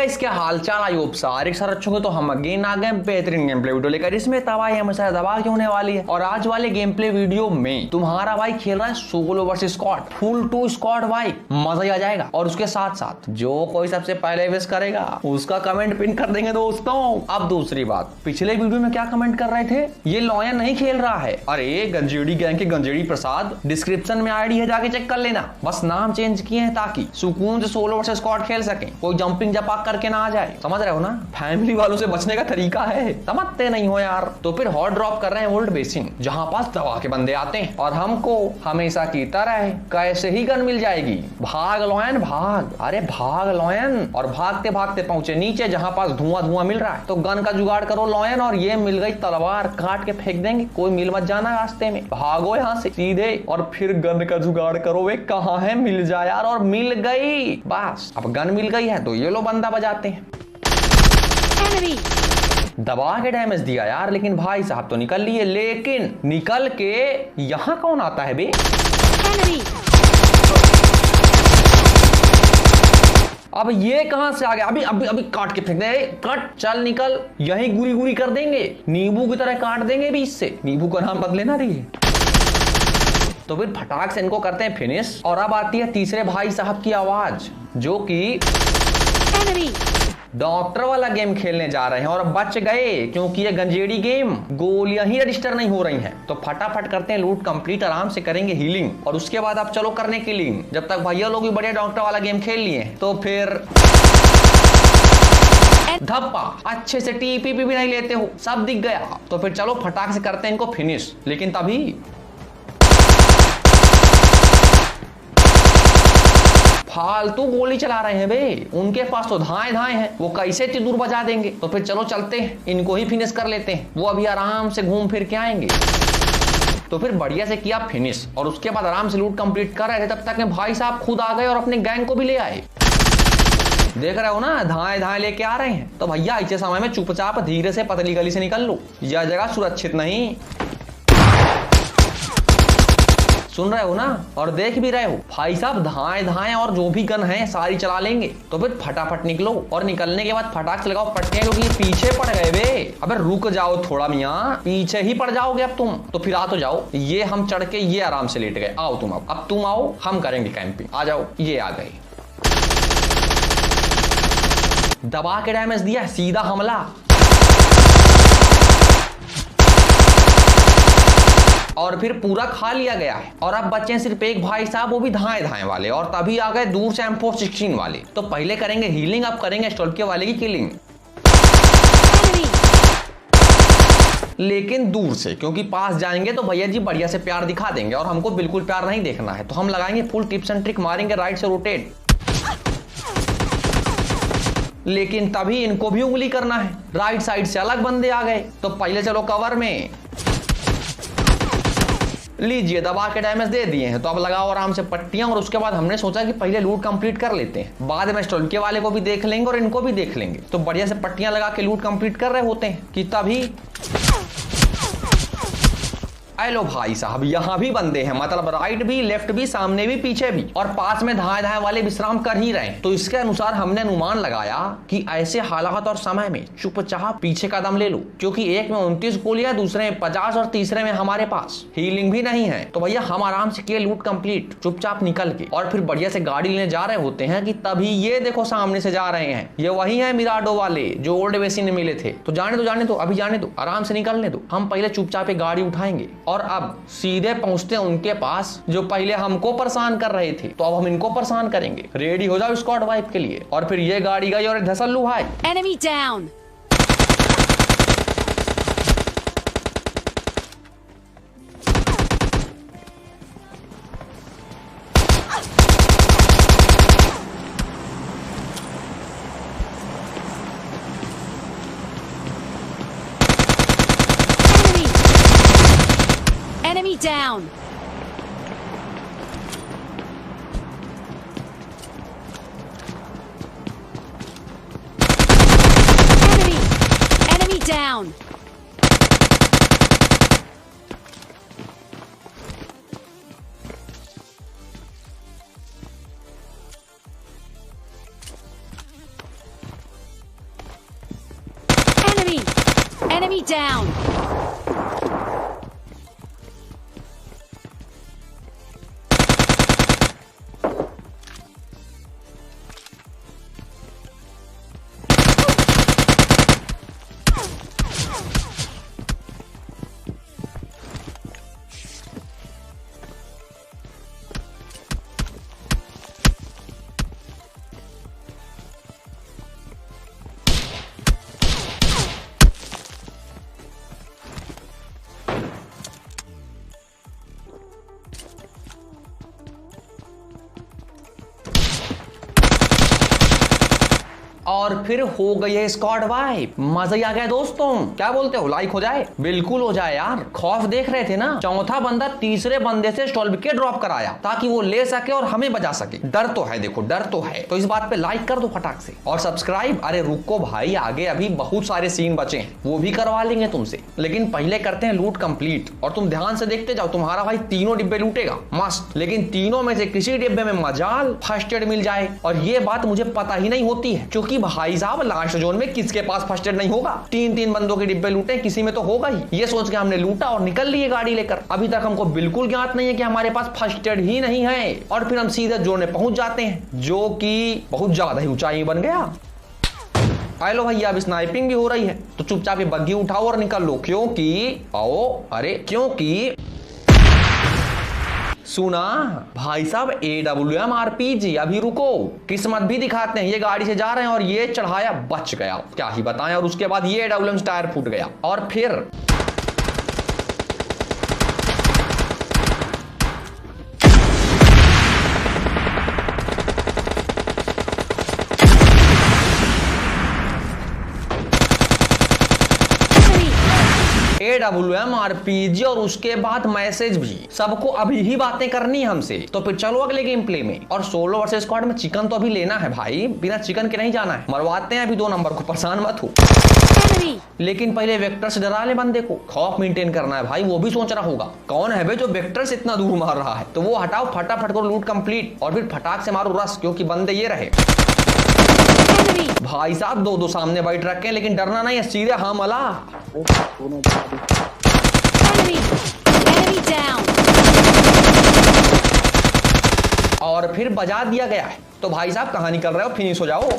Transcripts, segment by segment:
इसके हालचाल आयुब सारे सर अच्छे होंगे तो हम अगेन आ गए बेहतरीन गेम प्ले वीडियो लेकर। इसमें तबाही हमेशा दबा के होने वाली है और आज वाले गेम प्ले वीडियो में तुम्हारा भाई खेल रहा है solo versus squad, full to squad भाई, मजा ही आ जाएगा। और उसके साथ साथ जो कोई सबसे पहले विश करेगा उसका कमेंट पिन कर देंगे दोस्तों। अब दूसरी बात, पिछले वीडियो में क्या कमेंट कर रहे थे, ये लॉयन नहीं खेल रहा है। अरे गंजेड़ी गैंग के गंजेड़ी प्रसाद, डिस्क्रिप्शन में आईडी है, जाके चेक कर लेना। बस नाम चेंज किए हैं ताकि सुकून से सोलो वर्सेस स्क्वाड खेल सके, कोई जंपिंग जपाक करके ना आ जाए। समझ रहे हो ना, फैमिली वालों से बचने का तरीका है, समझते नहीं हो यार। तो फिर हॉट ड्रॉप कर रहे हैं ओल्ड बेसिन, जहां पास दवा के बंदे आते हैं और हमको हमेशा की तरह कैसे ही गन मिल जाएगी। भाग लॉयन भाग, अरे भाग लॉयन। और भागते भागते पहुंचे नीचे जहां पास धुआं धुआं मिल रहा है। तो गन का जुगाड़ करो लॉयन, और ये मिल गई तलवार, काट के फेंक देंगे, कोई मिल मत जाना रास्ते में, भागो यहाँ से सीधे। और फिर गन का जुगाड़ करो, वे कहाँ है, मिल जाए यार। और मिल गई, बस अब गन मिल गई है तो ये लो बंदा बजाते हैं। दबा के डैमेज दिया यार, लेकिन भाई साहब तो निकल लिए। लेकिन निकल के यहां कौन आता है बे? अब ये कहां से आ गया? अभी अभी अभी काट के फेंक दे, कट, चल निकल, यही गुरी गुरी कर देंगे, नींबू की तरह काट देंगे बीच से। नींबू का नाम बदले ना रही। तो फिर फटाक से इनको करते हैं फिनिश। और अब आती है तीसरे भाई साहब की आवाज, जो कि डॉक्टर वाला गेम खेलने जा रहे हैं और बच गए, क्योंकि ये गंजेड़ी गेम गोलियां ही रजिस्टर नहीं हो रही हैं। तो फटाफट करते हैं लूट कंप्लीट, आराम से करेंगे हीलिंग, और उसके बाद आप चलो करने की लीन। जब तक भैया लोग भी बढ़िया डॉक्टर वाला गेम खेल लिए तो फिर धप्पा, अच्छे से टीपी भी नहीं लेते हो, सब दिख गया। तो फिर चलो फटाक से करते हैं इनको फिनिश। लेकिन तभी फालतू गोली चला रहे हैं बे, उनके पास तो धाए धाए हैं, वो कैसे इतनी दूर बजा देंगे। तो फिर चलो चलते हैं, इनको ही फिनिश कर लेते हैं, वो अभी आराम से घूम फिर के आएंगे। तो फिर बढ़िया से किया फिनिश, और उसके बाद आराम से लूट कंप्लीट कर रहे थे, तब तक में भाई साहब खुद आ गए और अपने गैंग को भी ले आए। देख रहे हो ना, धाए धाए लेके आ रहे हैं। तो भैया ऐसे समय में चुपचाप धीरे से पतली गली से निकल लो, यह जगह सुरक्षित नहीं। सुन रहे हो ना, और देख भी रहे हो, भाई साहब धाए धाए और जो भी गन है सारी चला लेंगे। तो फिर फटाफट निकलो, और निकलने के बाद फटाक से लगाओ पट्टियां, क्योंकि ये पीछे पड़ गए बे। अबे रुक जाओ थोड़ा मियाँ, पीछे ही पड़ जाओगे अब तुम। तो फिर आ तो जाओ, ये हम चढ़ के ये आराम से लेट गए। आओ तुम, अब तुम आओ, हम करेंगे कैंपिंग। आ जाओ, ये आ गए। दबा के डैमेज दिया, सीधा हमला, और फिर पूरा खा लिया गया है। और अब बच्चे सिर्फ एक भाई साहब, वो भी धाए धाए वाले, और तभी आ गए दूर से M416 वाले। तो पहले करेंगे हीलिंग, अब करेंगे स्टॉल्के वाले की किलिंग, लेकिन दूर से, क्योंकि पास जाएंगे तो भैया जी बढ़िया से प्यार दिखा देंगे, और हमको बिल्कुल प्यार नहीं देखना है। तो हम लगाएंगे फुल टिप्स एंड ट्रिक, मारेंगे राइट से रोटेट। लेकिन तभी इनको भी उंगली करना है, राइट साइड से अलग बंदे आ गए। तो पहले चलो कवर में, लीजिए दबा के डैमेज दे दिए हैं। तो अब लगाओ आराम से पट्टियां, और उसके बाद हमने सोचा कि पहले लूट कंप्लीट कर लेते हैं, बाद में स्टॉल्के वाले को भी देख लेंगे और इनको भी देख लेंगे। तो बढ़िया से पट्टियां लगा के लूट कंप्लीट कर रहे होते हैं कि तभी हेलो भाई साहब, यहाँ भी बंदे हैं, मतलब राइट भी, लेफ्ट भी, सामने भी, पीछे भी, और पास में धाए धाए वाले विश्राम कर ही रहे हैं। तो इसके अनुसार हमने अनुमान लगाया कि ऐसे हालात और समय में चुपचाप पीछे कदम ले लो, क्योंकि एक में 29 गोलियां, दूसरे में 50 और तीसरे में हमारे पास हीलिंग भी नहीं है। तो भैया हम आराम से किए लूट कंप्लीट, चुपचाप निकल के, और फिर बढ़िया से गाड़ी लेने जा रहे होते हैं कि तभी ये देखो सामने से जा रहे हैं, ये वही है मिराडो वाले जो ओल्ड बेसिन में मिले थे। तो जाने दो, अभी जाने दो, आराम से निकलने दो, हम पहले चुपचाप गाड़ी उठाएंगे और अब सीधे पहुंचते हैं उनके पास जो पहले हमको परेशान कर रहे थे। तो अब हम इनको परेशान करेंगे। रेडी हो जाओ स्क्वाड वाइप के लिए। और फिर ये गाड़ी गई और धसल्लू भाई, enemy down. Enemy down. Enemy down. Enemy down. और फिर हो गई है स्क्वाड वाइप। मजा ही आ गया दोस्तों, क्या बोलते हो, लाइक हो जाए? बिल्कुल हो जाए यार। खौफ देख रहे थे ना, चौथा बंदा तीसरे बंदे से स्टॉल विकेट ड्रॉप कराया ताकि वो ले सके और हमें बचा सके। डर तो है, देखो डर तो है। तो इस बात पे लाइक कर दो फटाक से और सब्सक्राइब। अरे रुको भाई, आगे अभी बहुत सारे सीन बचे हैं, वो भी करवा लेंगे तुमसे, लेकिन पहले करते हैं लूट कंप्लीट। और तुम ध्यान से देखते जाओ, तुम्हारा भाई तीनों डिब्बे लूटेगा मस्त, लेकिन तीनों में से किसी डिब्बे में मजाल फर्स्ट एड मिल जाए। और ये बात मुझे पता ही नहीं होती है, क्योंकि भाई साहब लास्ट जोन में किसके पास फर्स्ट एड नहीं होगा। तीन तीन बंदों के डिब्बे लूटे, किसी में तो होगा ही। ये सोच के हमने लूटा और निकल लिए गाड़ी लेकर। अभी तक हमको बिल्कुल ज्ञात नहीं है कि हमारे पास फर्स्ट एड ही नहीं है, और फिर हम सीधे जोन में पहुंच जाते हैं, जो कि बहुत ज्यादा ही ऊंचाई बन गया। लो भैया, अब स्नाइपिंग भी हो रही है, तो चुपचाप बग्गी उठाओ और निकल लो, क्योंकि क्योंकि सुना भाई साहब, AWM RPG। अभी रुको, किस्मत भी दिखाते हैं। ये गाड़ी से जा रहे हैं और ये चढ़ाया, बच गया, क्या ही बताएं। और उसके बाद ये AWM टायर फूट गया। और फिर AWM RPG और उसके बाद मैसेज भी। सबको अभी ही बातें करनी है हमसे। तो फिर चलो अगले गेम प्ले में। और सोलो वर्सेस स्क्वाड में चिकन तो अभी लेना है भाई, बिना चिकन के नहीं जाना है। मरवाते हैं अभी 2 नंबर को, परेशान मत हो। लेकिन पहले वेक्टर से डरा ले बंदे को, खौफ मेंटेन करना है भाई। वो भी सोच रहा होगा कौन है बे जो वेक्टर से इतना दूर मार रहा है, तो वो हटाओ, फटाफट करो लूट कंप्लीट और फिर फटाक से मारो रस, क्योंकि बंदे ये रहे। भाई साहब 2-2 सामने बैठ रखे हैं, लेकिन डरना नहीं है, सीधे हमला। और फिर बजा दिया गया है। तो भाई साहब कहां निकल रहे हो, फिनिश हो जाओ।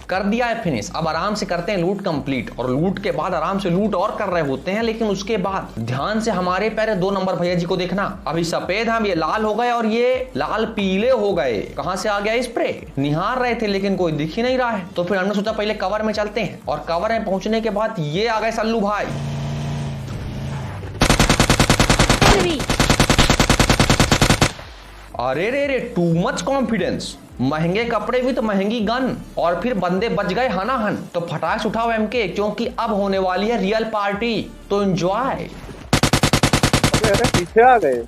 कर दिया है फिनिश। अब आराम से करते हैं लूट कंप्लीट, और लूट के बाद आराम से लूट और कर रहे होते हैं। लेकिन उसके बाद ध्यान से हमारे पहले 2 नंबर भैया जी को देखना। अभी सफेद हम, ये लाल हो गए और ये लाल पीले हो गए। कहां से आ गया स्प्रे? निहार रहे थे लेकिन कोई दिख ही नहीं रहा है। तो फिर हमने सोचा पहले कवर में चलते हैं, और कवर में पहुंचने के बाद ये आ गए सल्लू भाई। अरे रे टू मच कॉन्फिडेंस। महंगे कपड़े भी तो महंगी गन, और फिर बंदे बच गए हनाहन। तो फटाक से उठाओ MK, क्योंकि अब होने वाली है रियल पार्टी। तो एंजॉय। अरे पीछे आ गए।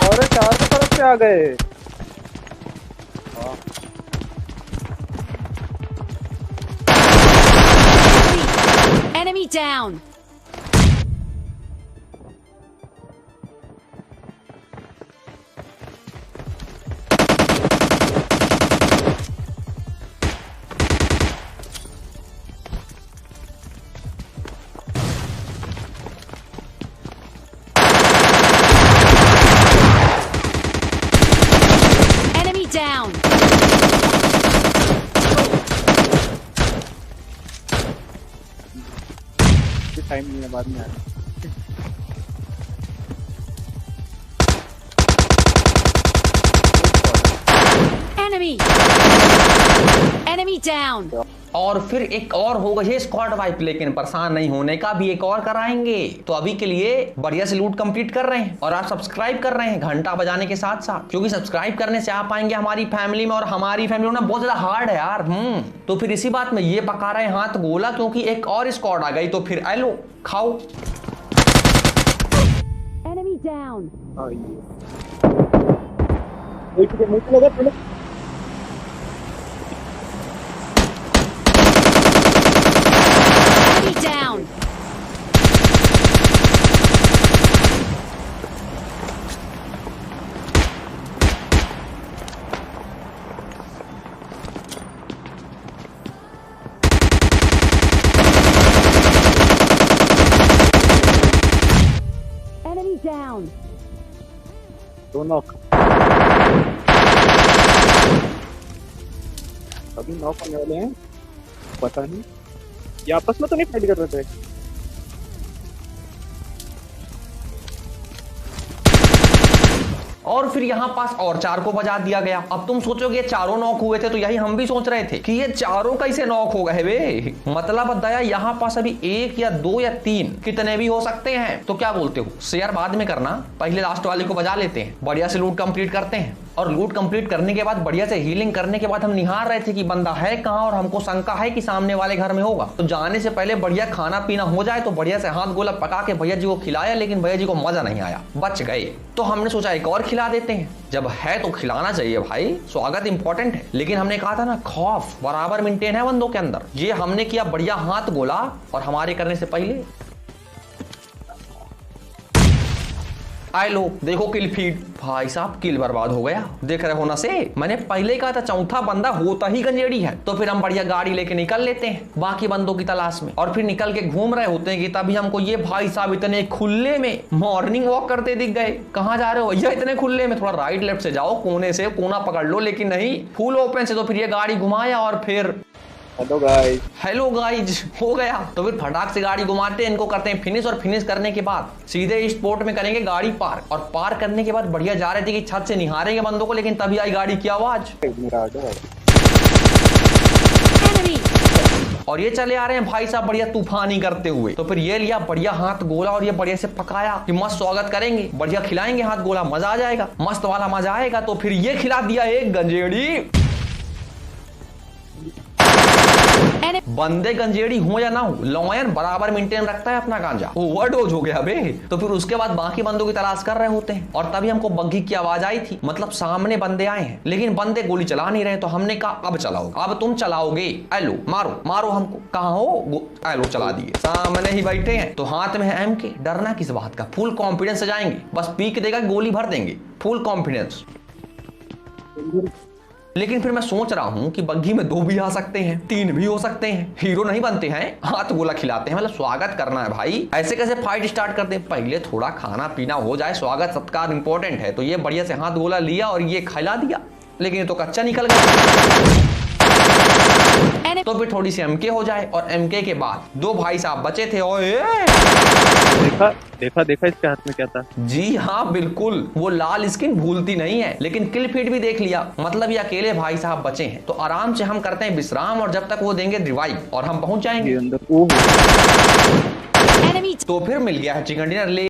अरे चारों तरफ से आ गए। Enemy down. Enemy down. Time नहीं है, बाद में आना। Enemy down. और फिर एक और हो गई है स्क्वाड वाइप, लेकिन परेशान नहीं होने का, भी एक और कराएंगे। तो अभी के लिए बढ़िया से लूट कंप्लीट कर रहे हैं, और आप सब्सक्राइब कर रहे हैं घंटा बजाने के साथ साथ, क्योंकि सब्सक्राइब करने से आप आएंगे हमारी फैमिली में। और हमारी फैमिली होना बहुत ज्यादा हार्ड है यार। तो फिर इसी बात में ये पका रहे हैं हाथ गोला, क्योंकि एक और स्क्वाड आ गई। तो फिर एलो खाओ। Enemy down. Enemy down. down. दो नॉक। अभी नॉक होने वाले हैं, पता नहीं ये आपस में तो नहीं फाइट कर रहे थे। और फिर यहाँ पास और 4 को बजा दिया गया। अब तुम सोचोगे चारों नॉक हुए थे, तो यही हम भी सोच रहे थे कि ये चारों कैसे नॉक हो गए बे। मतलब दया यहाँ पास अभी 1 या 2 या 3 कितने भी हो सकते हैं। तो क्या बोलते हो, शेयर बाद में करना, पहले लास्ट वाले को बजा लेते हैं, बढ़िया से लूट कंप्लीट करते हैं। और लूट कंप्लीट करने के बाद बढ़िया से हीलिंग करने के बाद हम निहार रहे थे कि बंदा है कहाँ, और हमको शंका है कि सामने वाले घर में होगा। तो जाने से पहले बढ़िया खाना पीना हो जाए, तो बढ़िया से हाथ गोला पका के भैया जी को खिलाया, लेकिन भैया जी को मजा नहीं आया, बच गए। तो हमने सोचा एक और खिला देते हैं, जब है तो खिलाना चाहिए भाई, स्वागत इंपॉर्टेंट है। लेकिन हमने कहा था ना, खौफ बराबर मेंटेन है बंदों के अंदर। ये हमने किया बढ़िया हाथ गोला, और हमारे करने से पहले आए लो, देखो किल फीड। भाई साहब किल बर्बाद हो गया, देख रहे हो ना से। मैंने पहले कहा था चौथा बंदा होता ही गंजेड़ी है। तो फिर हम बढ़िया गाड़ी लेके निकल लेते हैं बाकी बंदों की तलाश में, और फिर निकल के घूम रहे होते हैं कि तभी हमको ये भाई साहब इतने खुले में मॉर्निंग वॉक करते दिख गए। कहाँ जा रहे हो भैया इतने खुले में, थोड़ा राइट लेफ्ट से जाओ, कोने से कोना पकड़ लो, लेकिन नहीं, फुल ओपन से। तो फिर ये गाड़ी घुमाया और फिर हेलो गाइज हो गया। तो फिर फटाक से गाड़ी घुमाते हैं, इनको करते हैं फिनिश, और फिनिश करने के बाद सीधे इस स्पॉट में करेंगे गाड़ी पार्क। और पार्क करने के बाद बढ़िया जा रहे थे कि छत से निहारेंगे बंदों को, लेकिन तभी आई गाड़ी की आवाज, Enemy. और ये चले आ रहे हैं भाई साहब बढ़िया तूफानी करते हुए। तो फिर ये लिया बढ़िया हाथ गोला, और ये बढ़िया से पकाया कि मस्त स्वागत करेंगे, बढ़िया खिलाएंगे हाथ गोला, मजा आ जाएगा, मस्त वाला मजा आएगा। तो फिर ये खिला दिया एक गंजेड़ी। बंदे गंजेड़ी हो या ना हो, लॉयन बराबर मेंटेन रखता है अपना गांजा। ओवरडोज हो गया बे। तो फिर उसके बाद बाकी बंदों की तलाश कर रहे होते हैं, और तभी हमको बग्घी की आवाज आई थी, मतलब सामने बंदे आए हैं, लेकिन बंदे गोली चला नहीं रहे। तो हमने कहा अब चलाओ, अब तुम चलाओगे, एलो मारो मारो हमको। कहाँ हो, एलो चला दिए, सामने ही बैठे हैं। तो हाथ में है MK, डरना किस बात का, फुल कॉन्फिडेंस से जाएंगे, बस पीक देगा गोली भर देंगे, फुल कॉन्फिडेंस। लेकिन फिर मैं सोच रहा हूं कि बग्घी में 2 भी आ सकते हैं, 3 भी हो सकते हैं, हीरो नहीं बनते हैं, हाथ गोला खिलाते हैं, मतलब स्वागत करना है भाई। ऐसे कैसे फाइट स्टार्ट करते हैं, पहले थोड़ा खाना पीना हो जाए, स्वागत सत्कार इंपॉर्टेंट है। तो ये बढ़िया से हाथ गोला लिया और ये खिला दिया, लेकिन ये तो कच्चा निकल गया। तो फिर थोड़ी सी MK हो जाए, और MK के बाद 2 भाई साहब बचे थे। ओए देखा इसके हाथ में क्या था। जी हाँ बिल्कुल, वो लाल स्किन भूलती नहीं है। लेकिन किल फीड भी देख लिया, मतलब ये अकेले भाई साहब बचे हैं। तो आराम से हम करते हैं विश्राम, और जब तक वो देंगे रिवाइव, और हम पहुंच जाएंगे अंदर। Enemy. तो फिर मिल गया है चिकन डिनर। ले